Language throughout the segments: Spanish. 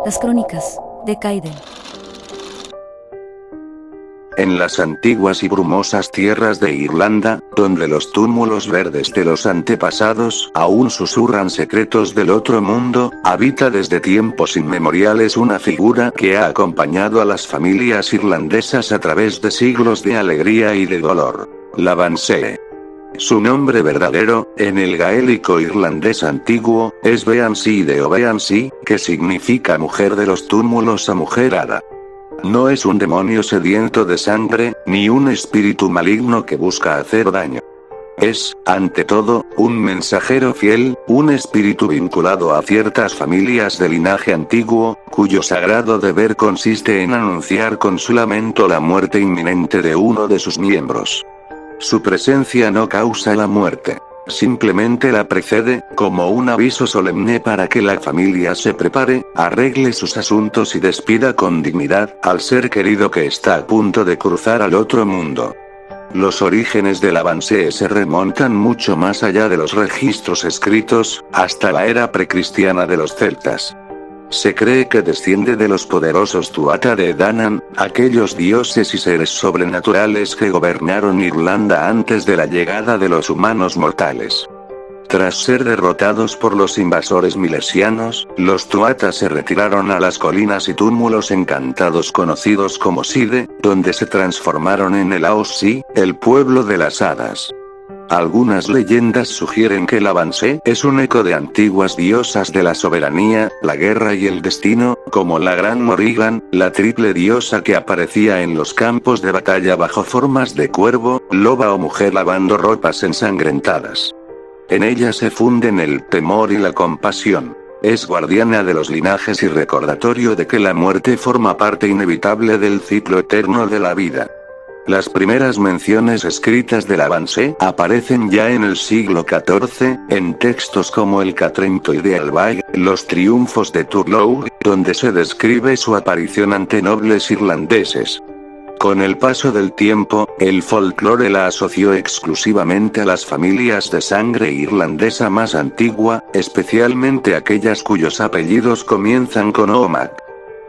Las crónicas de Kaiden. En las antiguas y brumosas tierras de Irlanda, donde los túmulos verdes de los antepasados aún susurran secretos del otro mundo, habita desde tiempos inmemoriales una figura que ha acompañado a las familias irlandesas a través de siglos de alegría y de dolor: la Bansee. Su nombre verdadero, en el gaélico irlandés antiguo, es Beansee de O'Beansee, que significa mujer de los túmulos o mujer hada. No es un demonio sediento de sangre, ni un espíritu maligno que busca hacer daño. Es, ante todo, un mensajero fiel, un espíritu vinculado a ciertas familias de linaje antiguo, cuyo sagrado deber consiste en anunciar con su lamento la muerte inminente de uno de sus miembros. Su presencia no causa la muerte. Simplemente la precede, como un aviso solemne para que la familia se prepare, arregle sus asuntos y despida con dignidad al ser querido que está a punto de cruzar al otro mundo. Los orígenes de la Bansee se remontan mucho más allá de los registros escritos, hasta la era precristiana de los celtas. Se cree que desciende de los poderosos Tuatha de Danann, aquellos dioses y seres sobrenaturales que gobernaron Irlanda antes de la llegada de los humanos mortales. Tras ser derrotados por los invasores milesianos, los Tuatha se retiraron a las colinas y túmulos encantados conocidos como Side, donde se transformaron en el Aos-Si, el pueblo de las hadas. Algunas leyendas sugieren que la Bansee es un eco de antiguas diosas de la soberanía, la guerra y el destino, como la Gran Morrigan, la triple diosa que aparecía en los campos de batalla bajo formas de cuervo, loba o mujer lavando ropas ensangrentadas. En ella se funden el temor y la compasión. Es guardiana de los linajes y recordatorio de que la muerte forma parte inevitable del ciclo eterno de la vida. Las primeras menciones escritas de la Bansee aparecen ya en el siglo XIV, en textos como el Catrentoy de Albaig, los triunfos de Turlough, donde se describe su aparición ante nobles irlandeses. Con el paso del tiempo, el folclore la asoció exclusivamente a las familias de sangre irlandesa más antigua, especialmente aquellas cuyos apellidos comienzan con O'Mac.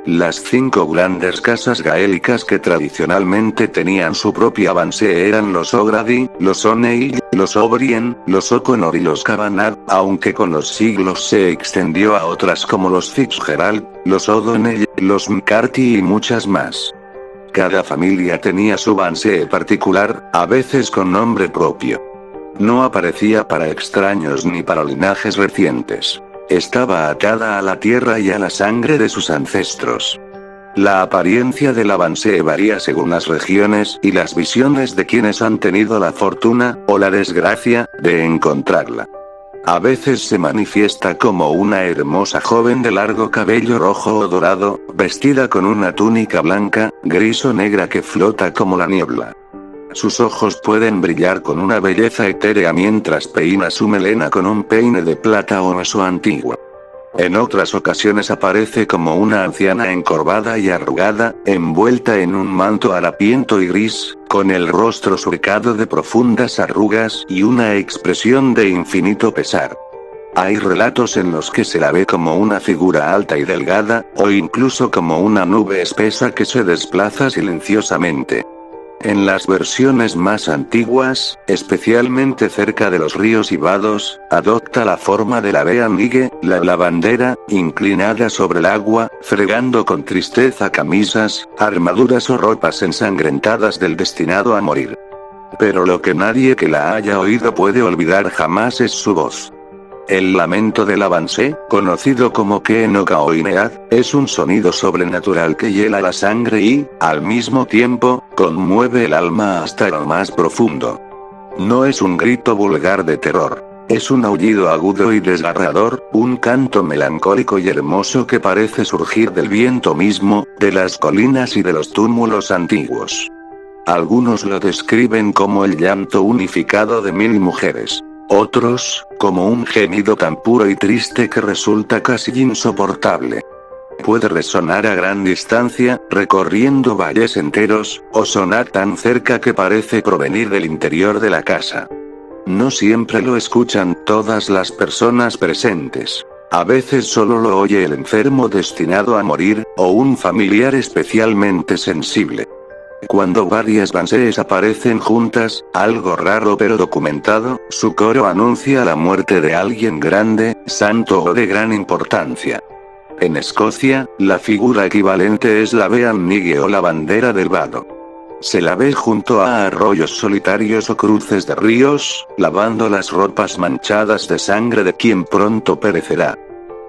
Las 5 grandes casas gaélicas que tradicionalmente tenían su propia Bansee eran los O'Grady, los O'Neill, los O'Brien, los O'Connor y los Kavanagh, aunque con los siglos se extendió a otras como los Fitzgerald, los O'Donnell, los McCarthy y muchas más. Cada familia tenía su Bansee particular, a veces con nombre propio. No aparecía para extraños ni para linajes recientes. Estaba atada a la tierra y a la sangre de sus ancestros. La apariencia de la Bansee varía según las regiones y las visiones de quienes han tenido la fortuna, o la desgracia, de encontrarla. A veces se manifiesta como una hermosa joven de largo cabello rojo o dorado, vestida con una túnica blanca, gris o negra que flota como la niebla. Sus ojos pueden brillar con una belleza etérea mientras peina su melena con un peine de plata o hueso antiguo. En otras ocasiones aparece como una anciana encorvada y arrugada, envuelta en un manto harapiento y gris, con el rostro surcado de profundas arrugas y una expresión de infinito pesar. Hay relatos en los que se la ve como una figura alta y delgada, o incluso como una nube espesa que se desplaza silenciosamente. En las versiones más antiguas, especialmente cerca de los ríos y vados, adopta la forma de la Beanige, la lavandera, inclinada sobre el agua, fregando con tristeza camisas, armaduras o ropas ensangrentadas del destinado a morir. Pero lo que nadie que la haya oído puede olvidar jamás es su voz. El lamento de la Bansee, conocido como Keenokaoinead, es un sonido sobrenatural que hiela la sangre y, al mismo tiempo, conmueve el alma hasta lo más profundo. No es un grito vulgar de terror. Es un aullido agudo y desgarrador, un canto melancólico y hermoso que parece surgir del viento mismo, de las colinas y de los túmulos antiguos. Algunos lo describen como el llanto unificado de 1000 mujeres. Otros, como un gemido tan puro y triste que resulta casi insoportable. Puede resonar a gran distancia, recorriendo valles enteros, o sonar tan cerca que parece provenir del interior de la casa. No siempre lo escuchan todas las personas presentes. A veces solo lo oye el enfermo destinado a morir, o un familiar especialmente sensible. Cuando varias Bansees aparecen juntas, algo raro pero documentado, su coro anuncia la muerte de alguien grande, santo o de gran importancia. En Escocia, la figura equivalente es la Bean Nighe o la bandera del vado. Se la ve junto a arroyos solitarios o cruces de ríos, lavando las ropas manchadas de sangre de quien pronto perecerá.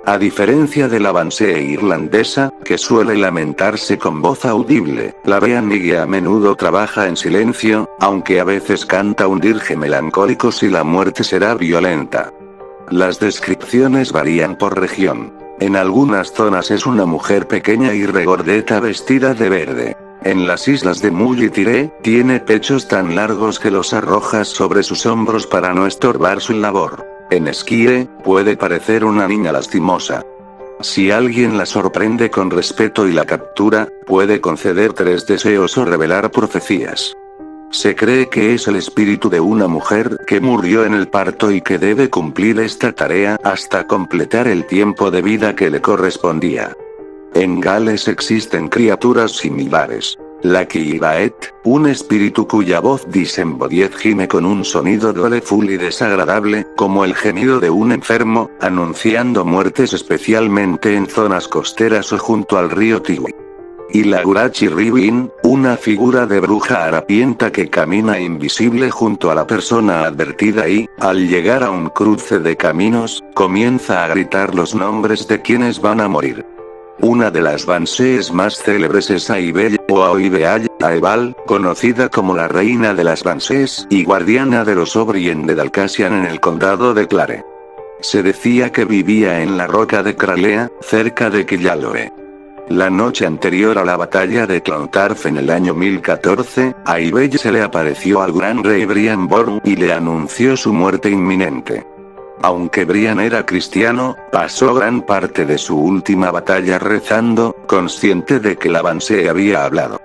A diferencia de la Bansee irlandesa, que suele lamentarse con voz audible, la Bean Nighe a menudo trabaja en silencio, aunque a veces canta un dirge melancólico si la muerte será violenta. Las descripciones varían por región. En algunas zonas es una mujer pequeña y regordeta vestida de verde. En las islas de Mull y Tyree, tiene pechos tan largos que los arrojas sobre sus hombros para no estorbar su labor. En Skye, puede parecer una niña lastimosa. Si alguien la sorprende con respeto y la captura, puede conceder 3 deseos o revelar profecías. Se cree que es el espíritu de una mujer que murió en el parto y que debe cumplir esta tarea hasta completar el tiempo de vida que le correspondía. En Gales existen criaturas similares. La Kiibaet, un espíritu cuya voz disembodied gime con un sonido doleful y desagradable, como el gemido de un enfermo, anunciando muertes especialmente en zonas costeras o junto al río Tiwi. Y la Urachi Ribin, una figura de bruja harapienta que camina invisible junto a la persona advertida y, al llegar a un cruce de caminos, comienza a gritar los nombres de quienes van a morir. Una de las Bansees más célebres es Aibel, o Aoibeal, Aebal, conocida como la reina de las Bansees y guardiana de los O'Brien de Dalcassian en el condado de Clare. Se decía que vivía en la roca de Cralea, cerca de Killaloe. La noche anterior a la batalla de Clontarf en el año 1014, a Aibel se le apareció al gran rey Brian Boru y le anunció su muerte inminente. Aunque Brian era cristiano, pasó gran parte de su última batalla rezando, consciente de que la Bansee había hablado.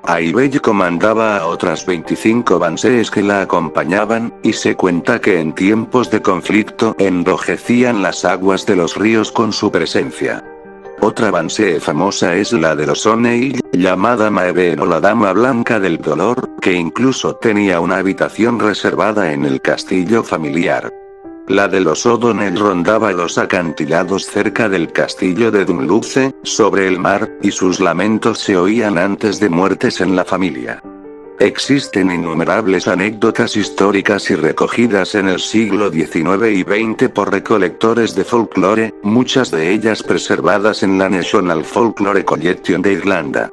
Aibel comandaba a otras 25 Bansees que la acompañaban, y se cuenta que en tiempos de conflicto enrojecían las aguas de los ríos con su presencia. Otra Bansee famosa es la de los O'Neill, llamada Maeben o la Dama Blanca del Dolor, que incluso tenía una habitación reservada en el castillo familiar. La de los O'Donnell rondaba los acantilados cerca del castillo de Dunluce, sobre el mar, y sus lamentos se oían antes de muertes en la familia. Existen innumerables anécdotas históricas y recogidas en el siglo XIX y XX por recolectores de folclore, muchas de ellas preservadas en la National Folklore Collection de Irlanda.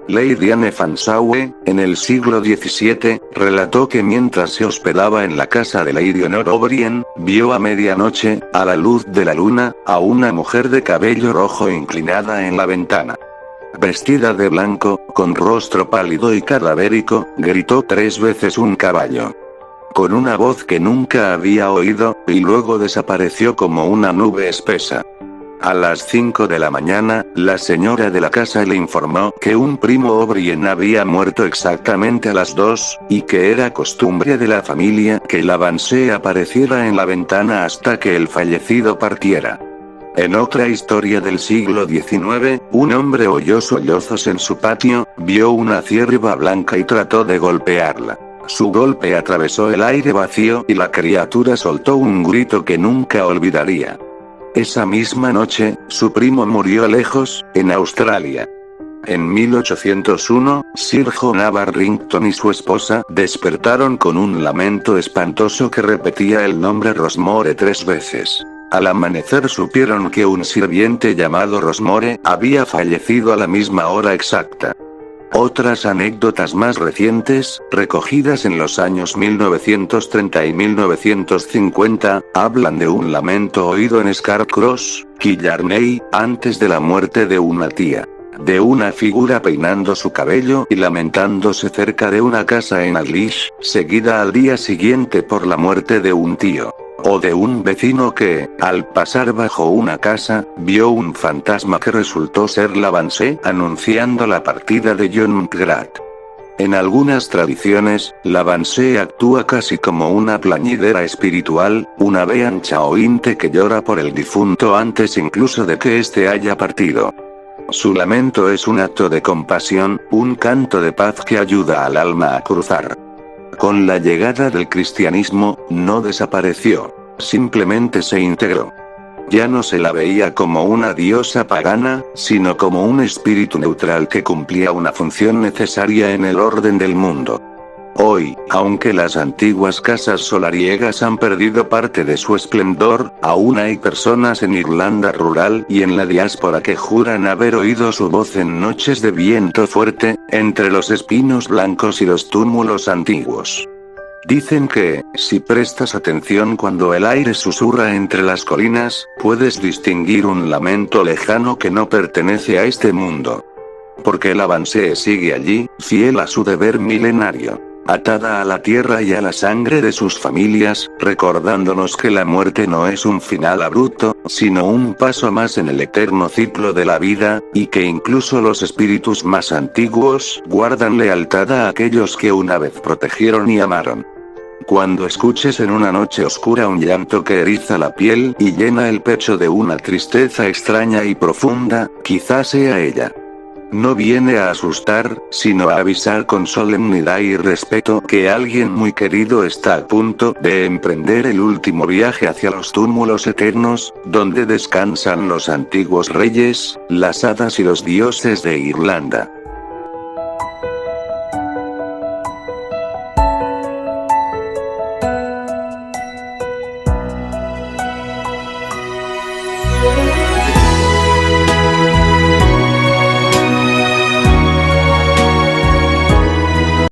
Lady Anne Fanshawe, en el siglo XVII, relató que mientras se hospedaba en la casa de Lady Honor O'Brien, vio a medianoche, a la luz de la luna, a una mujer de cabello rojo inclinada en la ventana. Vestida de blanco, con rostro pálido y cadavérico, gritó 3 veces un caballo. Con una voz que nunca había oído, y luego desapareció como una nube espesa. A las 5 de la mañana, la señora de la casa le informó que un primo O'Brien había muerto exactamente a las 2, y que era costumbre de la familia que la Bansee apareciera en la ventana hasta que el fallecido partiera. En otra historia del siglo XIX, un hombre oyó sollozos en su patio, vio una cierva blanca y trató de golpearla. Su golpe atravesó el aire vacío y la criatura soltó un grito que nunca olvidaría. Esa misma noche, su primo murió lejos, en Australia. En 1801, Sir John Barrington y su esposa despertaron con un lamento espantoso que repetía el nombre Rosmore 3 veces. Al amanecer supieron que un sirviente llamado Rosmore había fallecido a la misma hora exacta. Otras anécdotas más recientes, recogidas en los años 1930 y 1950, hablan de un lamento oído en Scarcross, Killarney, antes de la muerte de una tía. De una figura peinando su cabello y lamentándose cerca de una casa en Arlish, seguida al día siguiente por la muerte de un tío. O de un vecino que, al pasar bajo una casa, vio un fantasma que resultó ser la Bansee anunciando la partida de John McGrath. En algunas tradiciones, la Banshee actúa casi como una plañidera espiritual, una Bean Chaointe que llora por el difunto antes incluso de que éste haya partido. Su lamento es un acto de compasión, un canto de paz que ayuda al alma a cruzar. Con la llegada del cristianismo, no desapareció, simplemente se integró. Ya no se la veía como una diosa pagana, sino como un espíritu neutral que cumplía una función necesaria en el orden del mundo. Hoy, aunque las antiguas casas solariegas han perdido parte de su esplendor, aún hay personas en Irlanda rural y en la diáspora que juran haber oído su voz en noches de viento fuerte, entre los espinos blancos y los túmulos antiguos. Dicen que, si prestas atención cuando el aire susurra entre las colinas, puedes distinguir un lamento lejano que no pertenece a este mundo. Porque la Banshee sigue allí, fiel a su deber milenario, atada a la tierra y a la sangre de sus familias, recordándonos que la muerte no es un final abrupto, sino un paso más en el eterno ciclo de la vida, y que incluso los espíritus más antiguos guardan lealtad a aquellos que una vez protegieron y amaron. Cuando escuches en una noche oscura un llanto que eriza la piel y llena el pecho de una tristeza extraña y profunda, quizás sea ella. No viene a asustar, sino a avisar con solemnidad y respeto que alguien muy querido está a punto de emprender el último viaje hacia los túmulos eternos, donde descansan los antiguos reyes, las hadas y los dioses de Irlanda.